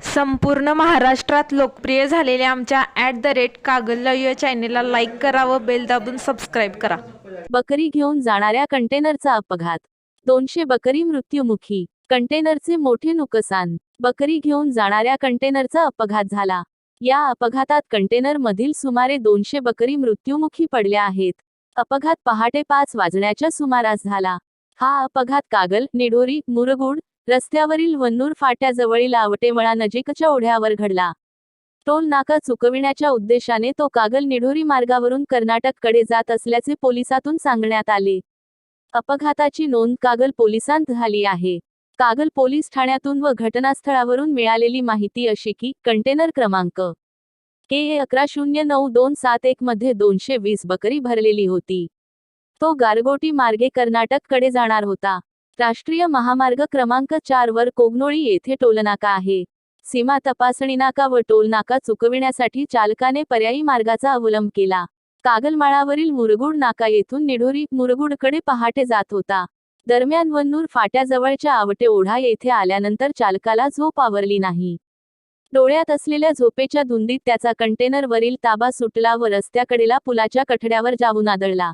संपूर्ण महाराष्ट्रात लोकप्रिय झालेल्या आमच्या @कागल या चॅनेलला लाईक करा व बेल दाबून सबस्क्राईब करा. बकरी घेऊन जाणाऱ्या कंटेनरचा अपघात. 200 बकरी मृत्युमुखी. कंटेनरचे मोठे नुकसान. बकरी घेऊन जाणाऱ्या कंटेनरचा अपघात झाला. या अपघातात कंटेनर मधील सुमारे 200 बकरी मृत्युमुखी पडल्या आहेत. अपघात पहाटे 5 वाजण्याच्या सुमारास झाला. हा अपघात कागल, निढोरी, मुरगुड रस्त्यावरील वन्नूर फाट्याजवळील आवटेमळा नजीकच्या ओढ्यावर घडला. टोल नाका चुकविण्याच्या उद्देशाने तो कागल निढोरी मार्गावरून कर्नाटककडे जात असल्याचे पोलिसातून सांगण्यात आले. अपघाताची नोंद कागल पोलिसांत झाली आहे. कागल पोलीस ठाण्यातून व घटनास्थळावरून मिळालेली माहिती अशी की कंटेनर क्रमांक KA1109271 मध्ये 220 बकरी भरलेली होती. तो गारगोटी मार्गे कर्नाटककडे जाणार होता. राष्ट्रीय महामार्ग क्रमांक 4 वर कोगनोळी येथे टोलनाका आहे. सीमा तपासणी नाका व टोल नाका चुकविण्यासाठी चालकाने पर्यायी मार्गाचा अवलंब केला. कागलमाळावरील मुरगुड नाका येथून निढोरी, मुरगुडकडे पहाटे जात होता. दरम्यान वन्नूर फाट्याजवळच्या आवटे ओढा येथे आल्यानंतर चालकाला झोप आवरली नाही. डोळ्यात असलेल्या झोपेच्या धुंदीत त्याचा कंटेनरवरील ताबा सुटला व रस्त्याकडेला पुलाच्या कठड्यावर जाऊन आदळला.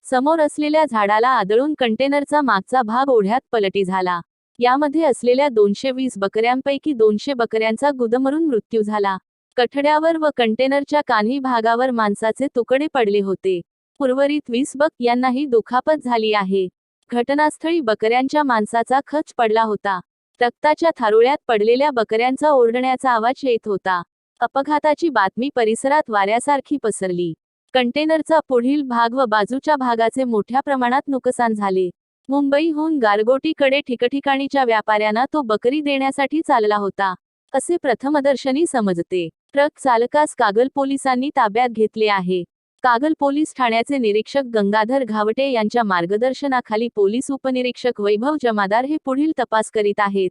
समोर असलेल्या झाडाला आदळून कंटेनरचा मागचा भाग ओढ्यात पलटी झाला. यामध्ये असलेल्या 220 बकऱ्यांपैकी 200 बकऱ्यांचा गुदमरून मृत्यू झाला. कठड्यावर व कंटेनरच्या कान्ही भागावर मांसाचे तुकडे पडले होते. उर्वरित 20 यांनाही दुखापत झाली आहे. घटनास्थळी बकऱ्यांच्या मांसाचा खच पडला होता. रक्ताच्या थारोळ्यात पडलेल्या बकऱ्यांचा ओरडण्याचा आवाज येत होता. अपघाताची बातमी परिसरात वाऱ्यासारखी पसरली. कंटेनरचा पुढील भाग व बाजूच्या भागाचे मोठ्या प्रमाणात नुकसान झाले. मुंबईहून गारगोटीकडे ठिकठिकाणीच्या व्यापाऱ्यांना तो बकरी देण्यासाठी चालला होता, असे प्रथमदर्शनी समजते. ट्रक चालकास कागल पोलिसांनी ताब्यात घेतले आहे. कागल पोलीस ठाण्याचे निरीक्षक गंगाधर घावटे यांच्या मार्गदर्शनाखाली पोलीस उपनिरीक्षक वैभव जमादार हे पुढील तपास करीत आहेत.